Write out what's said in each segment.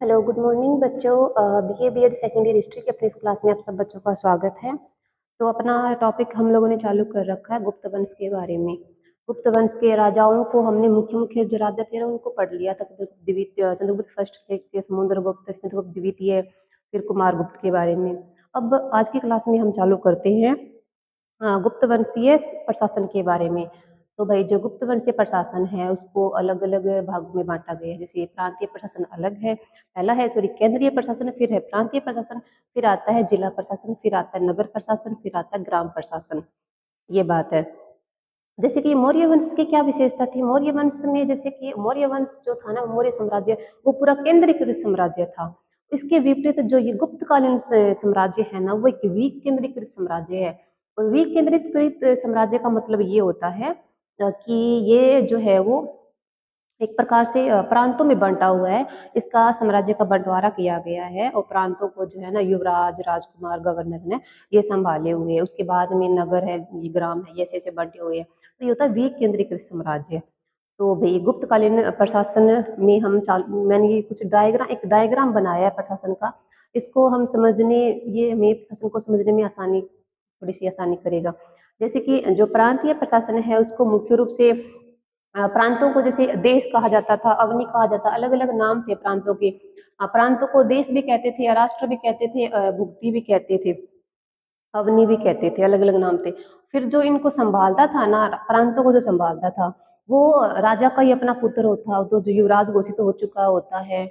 Hello, good morning बच्चों। BA BEd second year history के अपनी इस क्लास में आप सब बच्चों का स्वागत है। तो अपना टॉपिक हम लोगों ने चालू कर रखा है गुप्त वंश के बारे में। गुप्त वंश के राजाओं को हमने मुख्य मुख्य जो राजा थे ना उनको पढ़ लिया था। चंद्रगुप्त द्वितीय, चंद्रगुप्त फर्स्ट के समुद्रगुप्त, चंद्रगुप्त द्वितीय, फिर कुमारगुप्त के बारे में। अब आज की क्लास में हम चालू करते हैं गुप्त वंशीय प्रशासन के बारे में। तो भाई जो गुप्त वंशीय प्रशासन है उसको अलग अलग भागों में बांटा गया है। जैसे प्रांतीय प्रशासन अलग है, पहला है सॉरी केंद्रीय प्रशासन, फिर है प्रांतीय प्रशासन, फिर आता है जिला प्रशासन, फिर आता है नगर प्रशासन, फिर आता है ग्राम प्रशासन। ये बात है। जैसे कि मौर्य वंश की क्या विशेषता थी? मौर्य वंश में जैसे कि मौर्य वंश जो था ना, मौर्य साम्राज्य, वो पूरा केंद्रीकृत साम्राज्य था। इसके विपरीत जो ये गुप्तकालीन साम्राज्य है ना, वो एक वीक केंद्रीकृत साम्राज्य है। और वीक केंद्रीकृत साम्राज्य का मतलब ये होता है कि ये जो है वो एक प्रकार से प्रांतों में बंटा हुआ है। इसका साम्राज्य का बंटवारा किया गया है और प्रांतों को जो है ना युवराज, राजकुमार, गवर्नर ने ये संभाले हुए हैं। उसके बाद में नगर है, ये ग्राम है, ये ऐसे बंटे हुए हैं। तो ये होता है वीक केंद्रीकृत साम्राज्य। तो भाई गुप्तकालीन प्रशासन में मैंने ये कुछ एक डायग्राम बनाया है प्रशासन का। इसको हम समझने ये हमें प्रशासन को समझने में थोड़ी सी आसानी करेगा। जैसे कि जो प्रांतीय प्रशासन है उसको मुख्य रूप से प्रांतों को जैसे देश कहा जाता था, अवनी कहा जाता, अलग अलग नाम थे प्रांतों के। प्रांतों को देश भी कहते थे, राष्ट्र भी कहते थे, भुक्ति भी कहते थे, अवनी भी कहते थे, अलग अलग नाम थे। फिर जो इनको संभालता था ना, प्रांतों को जो संभालता था वो राजा का ही अपना पुत्र होता, तो जो युवराज घोषित हो चुका होता है।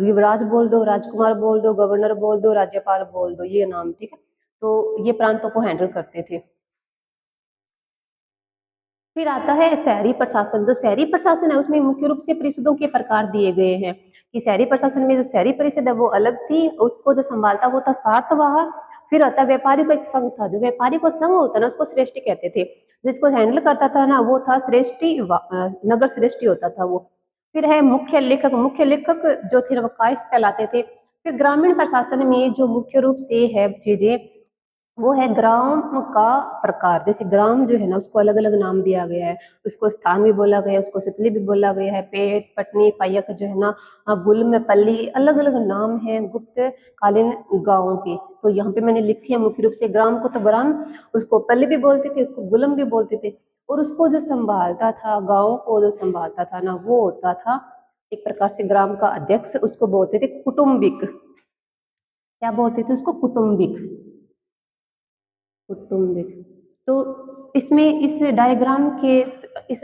युवराज बोल दो, राजकुमार बोल दो, गवर्नर बोल दो, राज्यपाल बोल दो, ये नाम, ठीक है। तो ये प्रांतों को हैंडल करते थे। फिर आता है शहरी प्रशासन। जो शहरी प्रशासन है उसमें मुख्य रूप से परिषदों के प्रकार दिए गए हैं कि शहरी प्रशासन में जो शहरी परिषद है वो अलग थी, उसको जो संभालता वो था सार्तवाह। फिर आता है व्यापारी का एक संघ था, जो व्यापारी को संघ होता है ना उसको श्रेष्ठी कहते थे। जिसको हैंडल करता था ना वो था नगर श्रेष्ठी होता था वो। फिर है मुख्य लेखक। मुख्य लेखक जो थे वो कायस्थ कहलाते थे। फिर ग्रामीण प्रशासन में जो मुख्य रूप से है चीजें, वो है ग्राम का प्रकार। जैसे ग्राम जो है ना उसको अलग अलग नाम दिया गया है। उसको स्थान भी बोला गया है, उसको तितली भी बोला गया है, पेट, पटनी, पायक जो है ना, गुल्म, पल्ली, अलग अलग नाम है गुप्त कालीन गाँवों के। तो यहाँ पे मैंने लिखे हैं मुख्य रूप से ग्राम को, तो ग्राम उसको पल्ली भी बोलते थे, उसको गुलम भी बोलते थे। और उसको जो संभालता था, गाँव को जो संभालता था ना, वो होता था एक प्रकार से ग्राम का अध्यक्ष। उसको बोलते थे कुटुम्बिक। क्या बोलते थे उसको? कुटुम्बिक। कुटुम्बिक। तो इसमें इस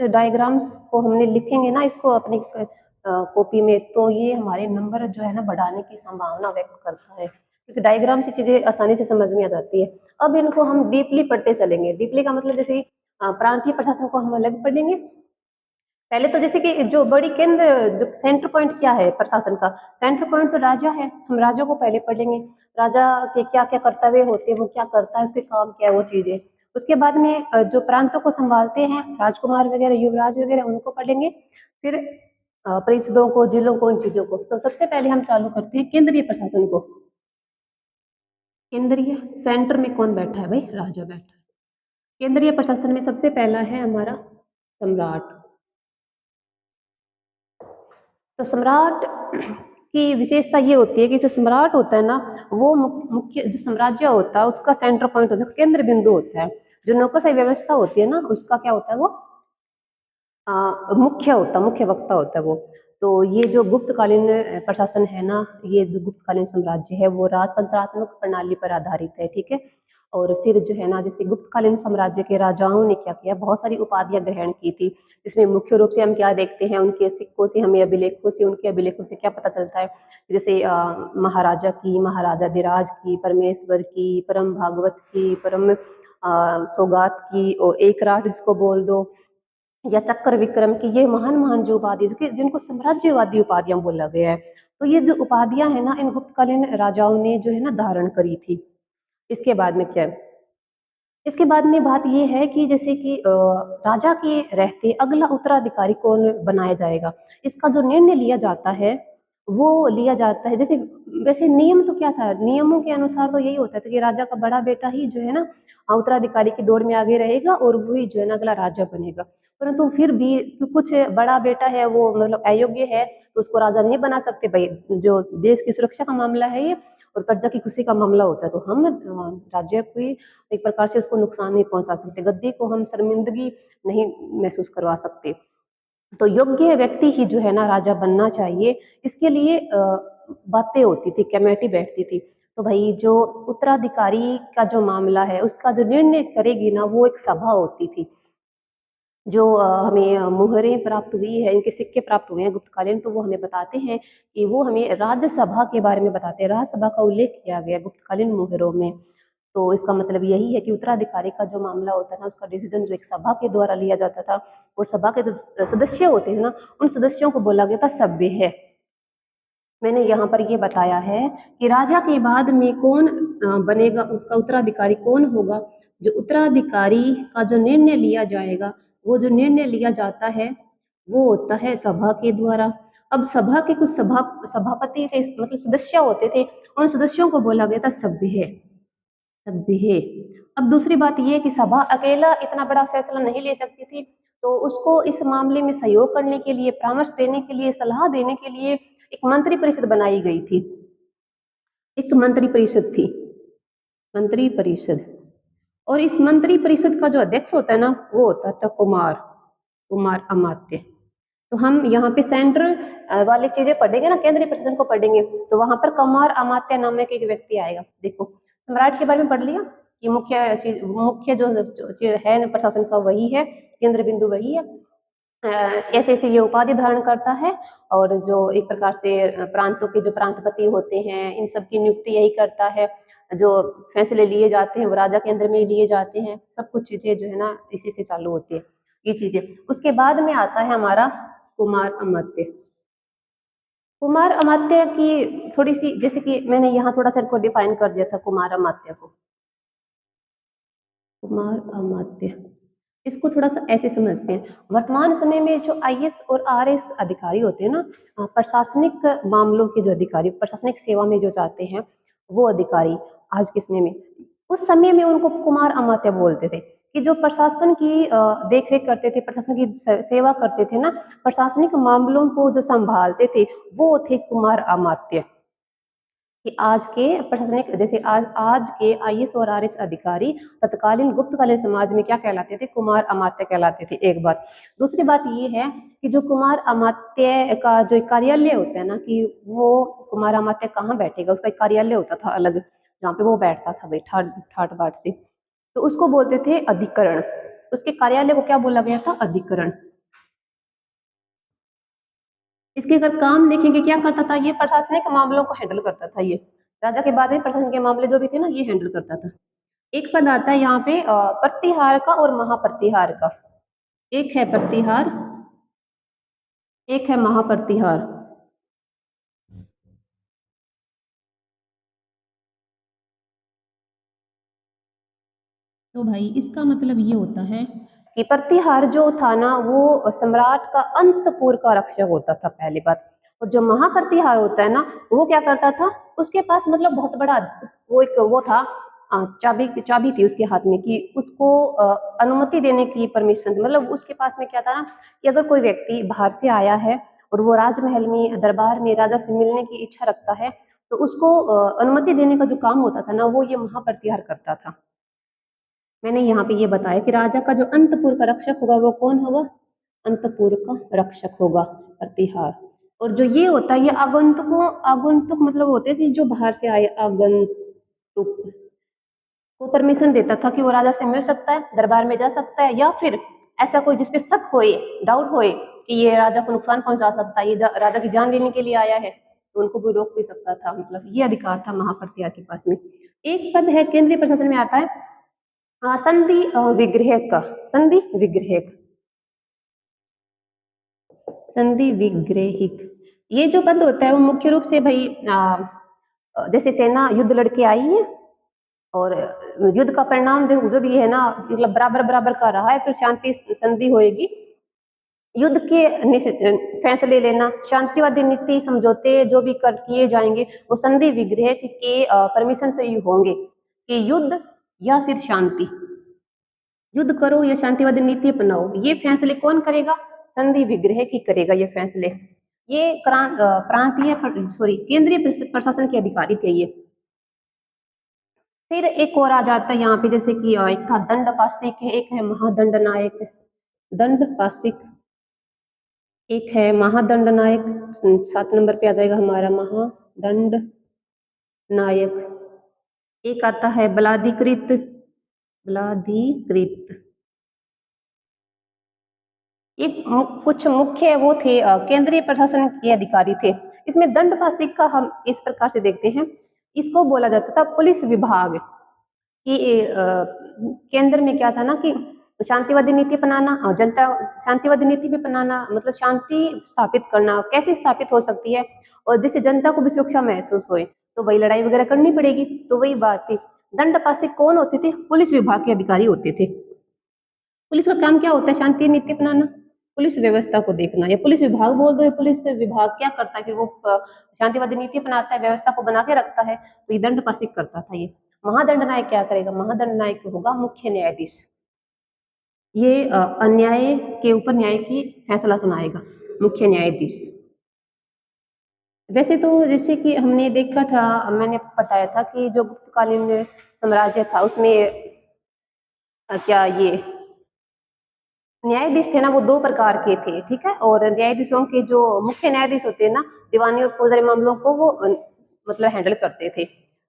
डायग्राम्स को हमने लिखेंगे ना इसको अपनी कॉपी में, तो ये हमारे नंबर जो है ना बढ़ाने की संभावना व्यक्त करता है, क्योंकि डायग्राम से चीजें आसानी से समझ में आ जाती है। अब इनको हम डीपली पढ़ते चलेंगे। डीपली का मतलब जैसे प्रांतीय प्रशासन को हम अलग पढ़ेंगे। पहले तो जैसे कि जो सेंटर पॉइंट क्या है प्रशासन का? सेंटर पॉइंट तो राजा है, हम राजा को पहले पढ़ेंगे। राजा के क्या क्या कर्तव्य होते हैं, वो क्या करता है, उसके काम क्या है, वो चीजें। उसके बाद में जो प्रांतों को संभालते हैं, राजकुमार वगैरह, युवराज वगैरह, उनको पढ़ेंगे। फिर परिषदों को, जिलों को, इन चीजों को। तो सबसे पहले हम चालू करते हैं केंद्रीय प्रशासन को। केंद्रीय सेंटर में कौन बैठा है भाई? राजा बैठा है। केंद्रीय प्रशासन में सबसे पहला है हमारा सम्राट। तो सम्राट की विशेषता ये होती है कि जो सम्राट होता है ना, वो मुख्य जो साम्राज्य होता है उसका सेंटर पॉइंट होता है, केंद्र बिंदु होता है। जो नौकरशाही व्यवस्था होती है ना उसका क्या होता है? वो मुख्य वक्ता होता है वो। तो ये जो गुप्तकालीन प्रशासन है ना, ये जो गुप्तकालीन साम्राज्य है वो राजतंत्रात्मक प्रणाली पर आधारित है, ठीक है। और फिर जो है ना, जैसे गुप्तकालीन साम्राज्य के राजाओं ने क्या किया, बहुत सारी उपाधियां ग्रहण की थी। इसमें मुख्य रूप से हम क्या देखते हैं, उनके सिक्कों से, हमें अभिलेखों से, उनके अभिलेखों से क्या पता चलता है? जैसे महाराजा की, महाराजा धिराज की, परमेश्वर की, परम भागवत की, परम सौगात की, और एकराट जिसको बोल दो, या चक्कर विक्रम की, ये महान महान जो उपाधि जिनको साम्राज्यवादी उपाधियां बोला गया है। तो ये जो उपाधियां है ना, इन गुप्तकालीन राजाओं ने जो है ना धारण करी थी। इसके बाद में क्या है? इसके बाद में बात ये है कि जैसे कि राजा के रहते अगला उत्तराधिकारी कौन बनाया जाएगा, इसका जो निर्णय लिया जाता है वो लिया जाता है। जैसे वैसे नियम तो क्या था, नियमों के अनुसार तो यही होता था कि राजा का बड़ा बेटा ही जो है ना उत्तराधिकारी की दौड़ में आगे रहेगा और वही जो है ना अगला राजा बनेगा। परंतु फिर भी कुछ बड़ा बेटा है वो मतलब अयोग्य है तो उसको राजा नहीं बना सकते भाई, जो देश की सुरक्षा का मामला है ये और प्रजा की खुशी का मामला होता है, तो हम राज्य को एक प्रकार से उसको नुकसान नहीं पहुंचा सकते, गद्दी को हम शर्मिंदगी नहीं महसूस करवा सकते। तो योग्य व्यक्ति ही जो है ना राजा बनना चाहिए। इसके लिए बातें होती थी, कमेटी बैठती थी। तो भाई जो उत्तराधिकारी का जो मामला है उसका जो निर्णय करेगी ना वो एक सभा होती थी। जो हमें मुहरें प्राप्त हुई है, इनके सिक्के प्राप्त हुए हैं गुप्तकालीन, तो वो हमें बताते हैं कि वो हमें राज्यसभा के बारे में बताते हैं। राज्यसभा का उल्लेख किया गया गुप्तकालीन मुहरों में। तो इसका मतलब यही है कि उत्तराधिकारी का जो मामला होता है ना उसका डिसीजन जो एक सभा के द्वारा लिया जाता था और सभा के जो सदस्य होते हैं ना उन सदस्यों को बोला गया था सभ्य है। मैंने यहाँ पर ये बताया है कि राजा के बाद में कौन बनेगा, उसका उत्तराधिकारी कौन होगा। जो उत्तराधिकारी का जो निर्णय लिया जाएगा, वो जो निर्णय लिया जाता है वो होता है सभा के द्वारा। अब सभा के कुछ सभापति थे, मतलब सदस्य होते थे, उन सदस्यों को बोला गया था सभ्य है, सभ्य है। अब दूसरी बात ये कि सभा अकेला इतना बड़ा फैसला नहीं ले सकती थी, तो उसको इस मामले में सहयोग करने के लिए, परामर्श देने के लिए, सलाह देने के लिए एक मंत्री परिषद बनाई गई थी। एक मंत्री परिषद थी, मंत्री परिषद। और इस मंत्री परिषद का जो अध्यक्ष होता है ना वो होता था कुमार, कुमार अमात्य। तो हम यहाँ पे सेंट्रल वाली चीजें पढ़ेंगे ना, केंद्रीय प्रशासन को पढ़ेंगे, तो वहां पर कुमार अमात्य नामक एक व्यक्ति आएगा। देखो सम्राट के बारे में पढ़ लिया कि मुख्य चीज, मुख्य जो है प्रशासन का वही है, केंद्र बिंदु वही है। ऐसे ऐसे ये उपाधि धारण करता है और जो एक प्रकार से प्रांतों के जो प्रांतपति होते हैं इन सब की नियुक्ति यही करता है। जो फैसले लिए जाते हैं वो राजा के अंदर में ही लिए जाते हैं, सब कुछ चीजें जो है ना इसी से चालू होती है ये चीजें। उसके बाद में आता है हमारा कुमार अमात्य। कुमार अमात्य की थोड़ी सी, जैसे कि मैंने यहाँ थोड़ा सा इनको डिफाइन कर दिया था कुमार अमात्य को। कुमार अमात्य इसको थोड़ा सा ऐसे समझते हैं, वर्तमान समय में जो आईएएस और आरएस अधिकारी होते हैं ना, प्रशासनिक मामलों के जो अधिकारी, प्रशासनिक सेवा में जो जाते हैं वो अधिकारी आज के समय में, उस समय में उनको कुमार अमात्य बोलते थे कि जो प्रशासन की देखरेख करते थे, प्रशासन की सेवा करते थे ना, प्रशासनिक मामलों को जो संभालते थे वो थे कुमार अमात्य। कि आज के प्रशासनिक, जैसे आज आज के आईएएस और आरएस अधिकारी तत्कालीन गुप्तकालीन समाज में क्या कहलाते थे, कुमार अमात्य कहलाते थे, एक बात। दूसरी बात ये है कि जो कुमार अमात्य का जो कार्यालय होता है ना, कि वो कुमार अमात्य कहाँ बैठेगा, उसका एक कार्यालय होता था अलग जहाँ पे वो बैठता था भाई ठाट ठाट बाट से, तो उसको बोलते थे अधिकरण। उसके कार्यालय को क्या बोला गया था, अधिकरण। इसके अगर काम देखेंगे क्या करता था, ये प्रशासनिक मामलों को हैंडल करता था। ये राजा के बाद में प्रशासन के मामले जो भी थे ना ये हैंडल करता था। एक पद आता है यहाँ पे प्रतिहार का और महाप्रतिहार का। एक है प्रतिहार, एक है महाप्रतिहार। तो भाई इसका मतलब ये होता है कि प्रतिहार जो था ना वो सम्राट का अंतपुर का रक्षक होता था, पहली बात। और जो महाप्रतिहार होता है ना वो क्या करता था, उसके पास मतलब बहुत बड़ा वो एक वो था, चाबी चाबी थी उसके हाथ में कि उसको अनुमति देने की परमिशन, मतलब उसके पास में क्या था ना कि अगर कोई व्यक्ति बाहर से आया है और वो राजमहल में दरबार में राजा से मिलने की इच्छा रखता है तो उसको अनुमति देने का जो काम होता था ना वो ये महाप्रतिहार करता था। मैंने यहाँ पे ये बताया कि राजा का जो अंतपुर का रक्षक होगा वो कौन होगा, अंतपुर का रक्षक होगा, प्रतिहार। और जो ये होता है ये आगंतुकों, आगंतुक मतलब होते थे जो बाहर से आए आगंतुक, को परमिशन देता था कि वो राजा से मिल सकता है, दरबार में जा सकता है, या फिर ऐसा कोई जिसपे शक होए, डाउट होए कि ये राजा को नुकसान पहुंचा सकता है, ये राजा की जान लेने के लिए आया है, तो उनको भी रोक भी सकता था। मतलब ये अधिकार था महाप्रतिहार के पास में। एक पद है केंद्रीय प्रशासन में आता है, संधि विग्रह का, संधि विग्रह, संधि विग्रहिक। ये जो पद होता है वो मुख्य रूप से भाई जैसे सेना युद्ध लड़के आई है और युद्ध का परिणाम जो भी है ना मतलब बराबर बराबर का रहा है, फिर शांति संधि होएगी युद्ध के फैसले लेना, शांतिवादी नीति समझौते जो भी कर किए जाएंगे वो संधि विग्रह के परमिशन से ही होंगे, कि युद्ध या फिर शांति, युद्ध करो या शांतिवादी नीति अपनाओ, ये फैसले कौन करेगा? संधि विग्रह की करेगा ये फैसले। ये प्रांतीय सॉरी केंद्रीय प्रशासन के अधिकारी थे ये। फिर एक और आ जाता है यहाँ पे, जैसे कि एक था दंड पासिक, एक है महादंड नायक। दंड पासिक, एक है महादंड नायक, 7 नंबर पे आ जाएगा हमारा महादंड नायक। एक आता है बलाधिकृत, बलाधिकृत। एक कुछ मुख्य वो थे केंद्रीय प्रशासन के अधिकारी थे। इसमें दंड पासिक का हम इस प्रकार से देखते हैं, इसको बोला जाता था पुलिस विभाग कि केंद्र में क्या था ना कि शांतिवादी नीति अपनाना और जनता शांतिवादी नीति भी अपनाना, मतलब शांति स्थापित करना कैसे स्थापित हो सकती है और जिससे जनता को भी सुरक्षा महसूस होए, तो वही लड़ाई वगैरह करनी पड़ेगी। तो वही बात थी। दंड पासिक कौन होते थे? पुलिस विभाग के अधिकारी होते थे। पुलिस का काम क्या होता है? शांति नीति अपनाना, पुलिस व्यवस्था को देखना, या पुलिस विभाग बोल दो। पुलिस विभाग क्या करता है कि वो शांतिवादी नीति अपनाता है, व्यवस्था को बना के रखता है। तो ये दंड पासिक करता था ये। महादंड नायक क्या करेगा? महादंड नायक होगा मुख्य न्यायाधीश। ये अन्याय के ऊपर न्याय की फैसला सुनाएगा, मुख्य न्यायाधीश। वैसे तो जैसे कि हमने देखा था, मैंने बताया था कि जो गुप्तकालीन साम्राज्य था उसमें क्या ये न्यायाधीश थे ना, वो 2 प्रकार के थे, ठीक है। और न्यायाधीशों के जो मुख्य न्यायाधीश होते हैं ना, दीवानी और फौजदारी मामलों को वो मतलब हैंडल करते थे,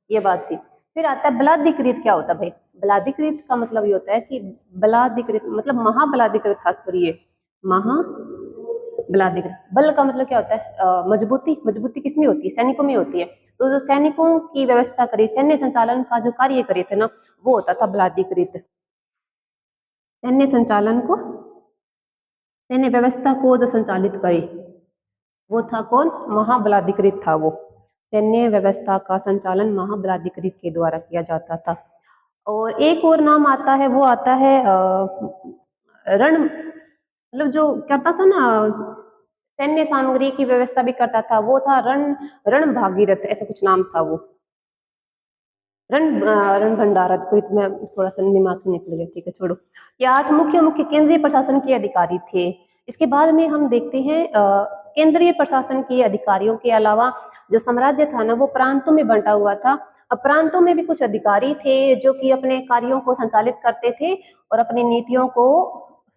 ये बात थी। फिर आता है बलाधिकृत। क्या होता है भाई? बलाधिकृत का मतलब ये होता है कि बलाधिकृत मतलब महाबलाधिकृत था, सॉरी ये महाबलाधिकृत। बल का मतलब क्या होता है? मजबूती। मजबूती किसमें होती है? सैनिकों में होती है। तो जो सैनिकों की व्यवस्था करे, सैन्य संचालन का जो कार्य करे थे ना, वो होता था बलाधिकृत। सैन्य संचालन को, सैन्य व्यवस्था को जो संचालित करे वो था कौन? महाबलाधिकृत था वो। सैन्य व्यवस्था का संचालन महाबलाधिकृत के द्वारा किया जाता था। और एक और नाम आता है, वो आता है रण, मतलब जो करता था ना सैन्य सामग्री की व्यवस्था भी करता था, वो था रण, रण भागीरथ, ऐसा कुछ नाम था वो। रण भंडारत को मैं थोड़ा सा दिमाग से निकल गया, ठीक है छोड़ो। ये 8 मुख्य मुख्य केंद्रीय प्रशासन के अधिकारी थे। इसके बाद में हम देखते हैं केंद्रीय प्रशासन के अधिकारियों के अलावा जो साम्राज्य था ना, वो प्रांतों में बंटा हुआ था। अब प्रांतों में भी कुछ अधिकारी थे जो कि अपने कार्यों को संचालित करते थे और अपनी नीतियों को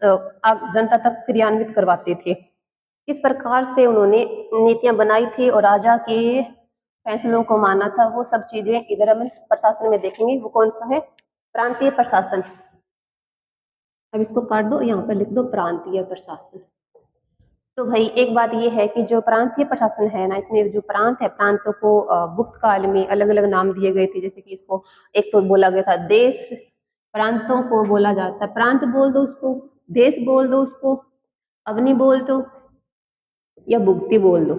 जनता तक क्रियान्वित करवाते थे। किस प्रकार से उन्होंने नीतियां बनाई थी और राजा के फैसलों को माना था, वो सब चीजें इधर हम प्रशासन में देखेंगे। वो कौन सा है? प्रांतीय प्रशासन। अब इसको काट दो, यहाँ पर लिख दो प्रांतीय प्रशासन। तो भाई एक बात ये है कि जो प्रांतीय प्रशासन है ना, इसमें जो प्रांत है, प्रांतों को गुप्त काल में अलग अलग नाम दिए गए थे। जैसे कि इसको एक तो बोला गया था देश, प्रांतों को बोला जाता है प्रांत बोल दो उसको, देश बोल दो उसको, अवनि बोल दो, या भुक्ति बोल दो।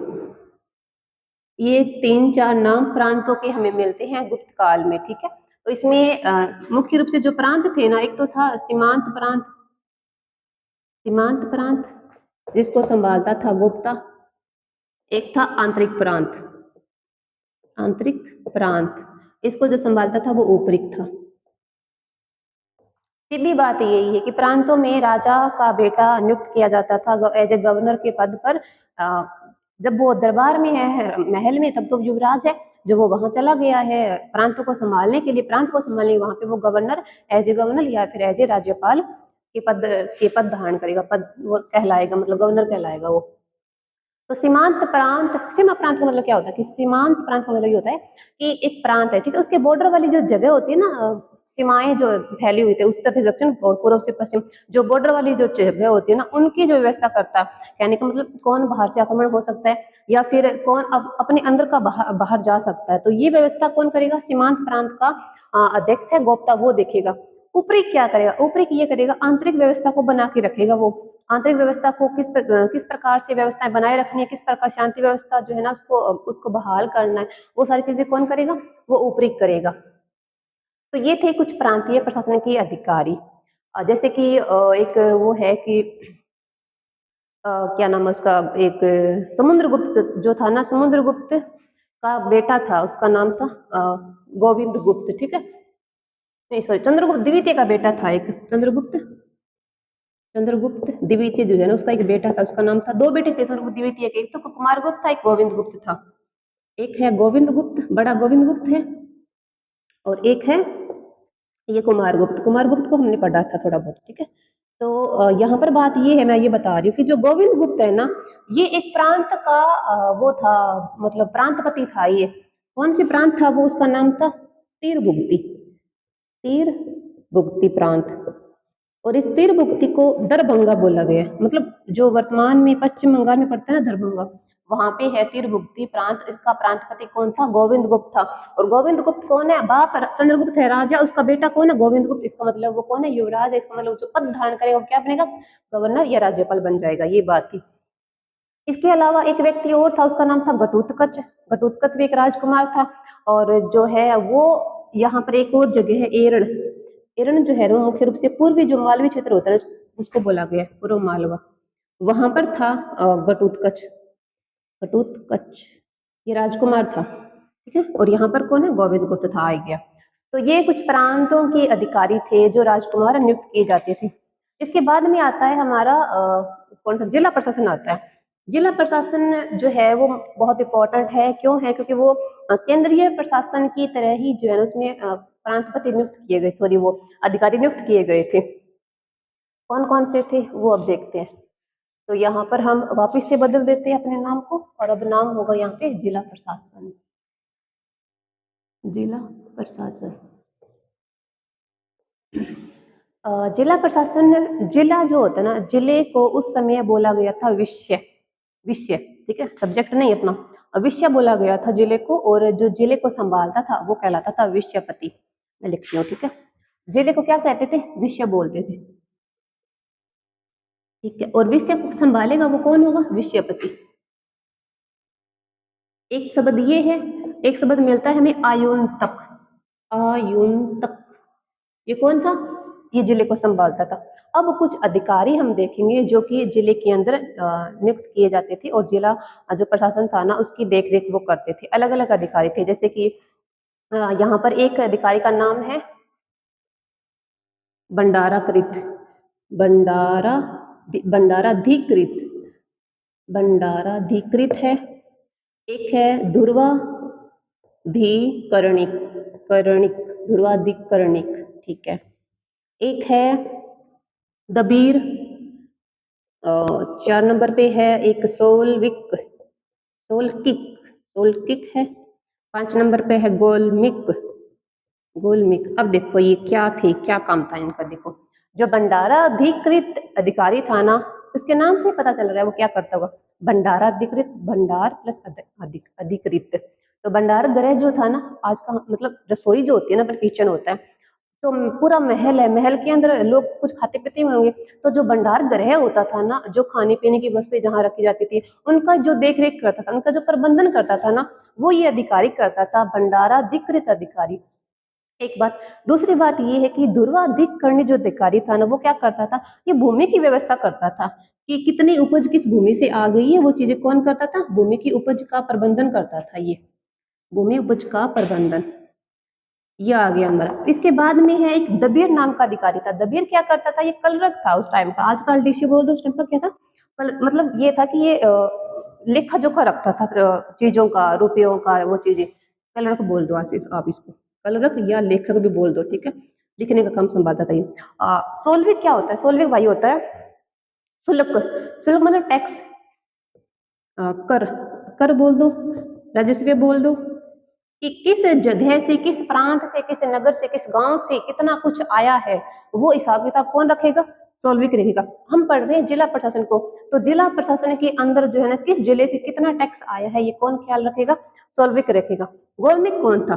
ये 3-4 नाम प्रांतों के हमें मिलते हैं गुप्त काल में, ठीक है। तो इसमें मुख्य रूप से जो प्रांत थे ना, एक तो था सीमांत प्रांत, सीमांत प्रांत जिसको संभालता था गुप्ता। एक था आंतरिक प्रांत, आंतरिक प्रांत इसको जो संभालता था वो ऊपरिक था। सीधी बात यही है कि प्रांतों में राजा का बेटा नियुक्त किया जाता था एज ए गवर्नर के पद पर। जब वो दरबार में है, महल में, तब तो युवराज है। जो वो वहां चला गया है प्रांतों को संभालने के लिए, प्रांत को संभालने, वहां पे वो गवर्नर, एज ए गवर्नर या फिर एज ए राज्यपाल के पद धारण करेगा, पद वो कहलाएगा, मतलब गवर्नर कहलाएगा वो। तो सीमांत प्रांत, सीमा प्रांत का मतलब क्या होता है कि सीमांत प्रांत का मतलब ये होता है कि एक प्रांत है, ठीक है, उसके बॉर्डर वाली जो जगह होती है ना, सीमाएं जो फैली हुई थी उत्तर से दक्षिण और पूर्व से पश्चिम, जो बॉर्डर वाली जो जगह होती है ना, उनकी जो व्यवस्था करता है। कहने का मतलब कौन बाहर से आक्रमण हो सकता है या फिर कौन अब अपने अंदर का बाहर जा सकता है, तो ये व्यवस्था कौन करेगा? सीमांत प्रांत का अध्यक्ष है गोप्ता, वो देखेगा। ऊपरी क्या करेगा? ऊपरी ये करेगा आंतरिक व्यवस्था को बना के रखेगा। वो आंतरिक व्यवस्था को किस प्रकार से व्यवस्थाएं बनाए रखनी है, किस प्रकार शांति व्यवस्था जो है ना उसको उसको बहाल करना है, वो सारी चीजें कौन करेगा? वो ऊपरी करेगा। तो ये थे कुछ प्रांतीय प्रशासन के अधिकारी। जैसे कि एक वो है कि क्या नाम है उसका, एक समुद्रगुप्त जो था ना, समुद्रगुप्त का बेटा था, उसका नाम था गोविंद गुप्त, ठीक है। नहीं सॉरी, चंद्रगुप्त द्वितीय का बेटा था एक, चंद्रगुप्त द्वितीय जो है ना, उसका एक बेटा था, उसका नाम था, दो बेटे थे चंद्रगुप्त द्वितीय के, एक तो कुमार गुप्त था, एक गोविंद गुप्त था। एक है गोविंद गुप्त, बड़ा गोविंद गुप्त है, और एक है ये कुमार गुप्त। कुमार गुप्त को हमने पढ़ा था थोड़ा बहुत, ठीक है। तो यहाँ पर बात ये है, मैं ये बता रही हूँ कि जो गोविंद गुप्त है ना, ये एक प्रांत का वो था, मतलब प्रांतपति था ये। कौन सी प्रांत था वो, उसका नाम था तीरभुक्ति, तीरभुक्ति प्रांत। और इस तीरभुक्ति को दरभंगा बोला गया, मतलब जो वर्तमान में पश्चिम बंगाल में पड़ता है ना, दरभंगा, वहां पे है तीरभुक्ति प्रांत। इसका प्रांतपति कौन था, गोविंद गुप्त था। और गोविंद गुप्त कौन है, बाप चंद्रगुप्त है राजा, उसका बेटा कौन है, गोविंद गुप्त। इसका मतलब वो कौन है, युवराज है। इसका मतलब जो पद धारण करेगा वो क्या बनेगा, गवर्नर या राज्यपाल बन जाएगा, ये बात थी। इसके अलावा एक व्यक्ति और था, उसका नाम था घटोत्कच। घटोत्कच भी एक राजकुमार था। और जो है वो, यहाँ पर एक और जगह है एरण। एरण जो है वो मुख्य रूप से पूर्वी जो मालवी क्षेत्र होता है उसको बोला गया है पूर्व मालवा, वहां पर था घटोत्कच। घटोत्कच ये राजकुमार था, ठीक है। और यहाँ पर कौन है, गोविंद गुप्त था, आ गया। तो ये कुछ प्रांतों के अधिकारी थे जो राजकुमार नियुक्त किए जाते थे। इसके बाद में आता है हमारा कौन सा, जिला प्रशासन आता है। जिला प्रशासन जो है वो बहुत इंपॉर्टेंट है, क्यों है, क्योंकि वो केंद्रीय प्रशासन की तरह ही जो है उसमें प्रांतपति नियुक्त किए गए, सॉरी वो अधिकारी नियुक्त किए गए थे। कौन कौन से थे वो अब देखते हैं। तो यहाँ पर हम वापस से बदल देते हैं अपने नाम को, और अब नाम होगा यहाँ पे जिला प्रशासन। जिला प्रशासन, जिला प्रशासन, जिला जो होता है ना, जिले को उस समय बोला गया था विषय, विषय, ठीक है, सब्जेक्ट नहीं अपना, विषय बोला गया था जिले को। और जो जिले को संभालता था वो कहलाता था विषयपति। मैं लिखती हूँ, ठीक है। जिले को क्या कहते थे, विषय बोलते थे, ठीक है। और विषय को संभालेगा वो कौन होगा, विषयपति। एक शब्द ये है, एक शब्द मिलता है हमें आयुन्तक। आयुन्तक ये कौन था, ये जिले को संभालता था। अब कुछ अधिकारी हम देखेंगे जो कि जिले के अंदर नियुक्त किए जाते थे, और जिला जो प्रशासन था ना उसकी देख रेख वो करते थे। अलग अलग अधिकारी थे, जैसे कि यहाँ पर एक अधिकारी का नाम है भंडाराकृत, भंडारा, भंडाराधिकृत, भंडाराधिकृत है। एक है ध्रुवाधिकरणिक, करणिक, ध्रुवाधिकरणिक, ठीक है। एक है दबीर, 4 नंबर पे है एक सोलविक, सोलकिक, सोलकिक है। 5 नंबर पे है गोलमिक, गोलमिक। अब देखो ये क्या थे, क्या काम था इनका, देखो जो भंडारा अधिकृत अधिकारी था ना, उसके नाम से पता चल रहा है वो क्या करता होगा, भंडारा अधिकृत, भंडार प्लस अधिक, अधिकृत। तो भंडार गृह जो था ना, आज का मतलब रसोई जो होती है ना, किचन होता है, तो पूरा महल है, महल के अंदर लोग कुछ खाते पीते हुए होंगे, तो जो भंडार गृह होता था ना, जो खाने पीने की वस्तुएं जहाँ रखी जाती थी, उनका जो देख रेख करता था, उनका जो प्रबंधन करता था ना, वो ये अधिकारी करता था, भंडाराधिकृत अधिकारी। एक बात। दूसरी बात ये है कि ध्रुवाधिकरणी जो अधिकारी था ना, वो क्या करता था, ये भूमि की व्यवस्था करता था कि कितनी उपज किस भूमि से आ गई है, वो चीजें कौन करता था, भूमि की उपज का प्रबंधन करता था ये, भूमि उपज का प्रबंधन। ये आ गया हमारा। इसके बाद में है एक दबीर नाम का अधिकारी था। दबीर क्या करता था, ये कलरक था उस टाइम का, आजकल डीसी बोल दो, उस टाइम का क्या था, मतलब ये था कि ये लेखा जोखा रखता था चीजों का, रुपयों का, वो चीजें। कलरक बोल दो आशीष आप इसको, कलरक या लेखक भी बोल दो, ठीक है। लिखने का काम संभालता था ये। सोलविक क्या होता है, सोलविक भाई होता है शुल्क, शुल्क मतलब टैक्स, कर, कर बोल दो, राजस्व बोल दो, कि किस जगह से, किस प्रांत से, किस नगर से, किस गांव से कितना कुछ आया है, वो हिसाब किताब कौन रखेगा, सोलविक रहेगा। हम पढ़ रहे हैं जिला प्रशासन को, तो जिला प्रशासन के अंदर जो है ना, किस जिले से कितना टैक्स आया है ये कौन ख्याल रखेगा, सोलविक रखेगा। गोलमिक कौन था,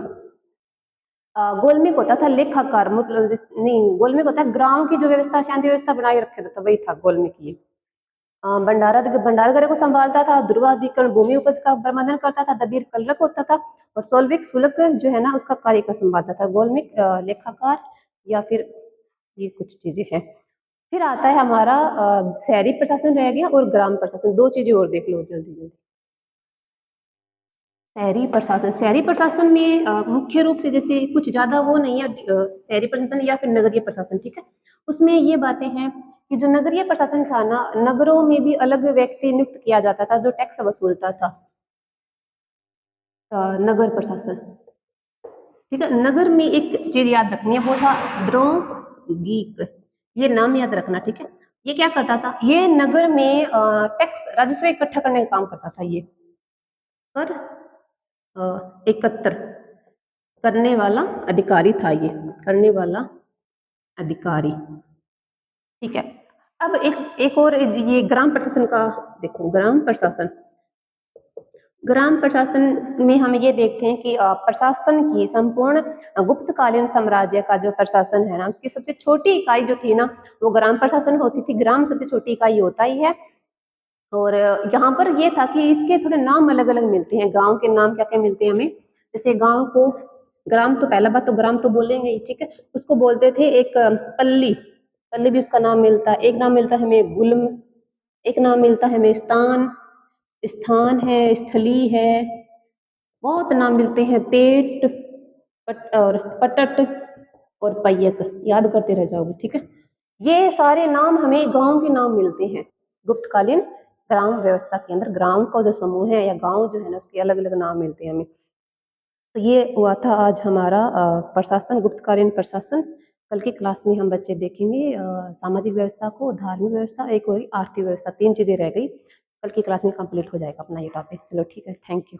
गोलमिक होता था लेखाकार, मतलब नहीं, गोलमिक होता है गांव की जो व्यवस्था, शांति व्यवस्था बनाए रखे था, वही था गोलमिक ये। भंडारगृह को संभालता था, ध्रुवाधिकरण भूमि उपज का प्रबंधन करता था, दबीर कलरक होता था, और सोलविक शुल्क जो है ना उसका कार्य को संभालता था, गोलमिक लेखाकार, या फिर ये कुछ चीजें हैं। फिर आता है हमारा शहरी प्रशासन रह गया और ग्राम प्रशासन। दो चीजें और देख लो जल्दी जल्दी। शहरी प्रशासन में मुख्य रूप से जैसे कुछ ज्यादा वो नहीं है, शहरी प्रशासन या फिर नगरीय प्रशासन, ठीक है। उसमें ये बातें हैं कि जो नगरीय प्रशासन था ना, नगरों में भी अलग व्यक्ति नियुक्त किया जाता था जो टैक्स वसूलता था। नगर प्रशासन, ठीक है। नगर में एक चीज याद रखनी है, वो था द्रोगीक। ये नाम याद रखना, ठीक है। ये क्या करता था, ये नगर में टैक्स राजस्व इकट्ठा करने का काम करता था। ये कर एकत्र करने वाला अधिकारी था, ये करने वाला अधिकारी, ठीक है। अब एक और ये ग्राम प्रशासन का देखो। ग्राम प्रशासन में हम ये देखते हैं कि प्रशासन की संपूर्ण गुप्तकालीन साम्राज्य का जो प्रशासन है ना, उसकी सबसे छोटी इकाई जो थी ना, वो ग्राम प्रशासन होती थी। ग्राम सबसे छोटी इकाई होता ही है। और यहाँ पर ये था कि इसके थोड़े नाम अलग अलग मिलते हैं। गांव के नाम क्या क्या मिलते हैं हमें, जैसे गांव को ग्राम, तो पहला बात तो ग्राम तो बोलेंगे ही, ठीक है। उसको बोलते थे एक पल्ली, पल्ली भी उसका नाम मिलता है। एक नाम मिलता है हमें गुल्म, एक नाम मिलता है हमें स्थान, स्थान है, स्थली है, बहुत नाम मिलते हैं। पेट, और पटट और पैयक, याद करते रह जाओगे, ठीक है। ये सारे नाम हमें गांव के नाम मिलते हैं गुप्तकालीन ग्राम व्यवस्था के अंदर। ग्राम का जो समूह है या गांव जो है ना, उसके अलग अलग नाम मिलते हैं हमें। तो ये हुआ था आज हमारा प्रशासन, गुप्तकालीन प्रशासन। कल की क्लास में हम बच्चे देखेंगे सामाजिक व्यवस्था को, धार्मिक व्यवस्था, एक और आर्थिक व्यवस्था। तीन चीजें रह गई, कल की क्लास में कंप्लीट हो जाएगा अपना ये टॉपिक। चलो ठीक है, थैंक यू।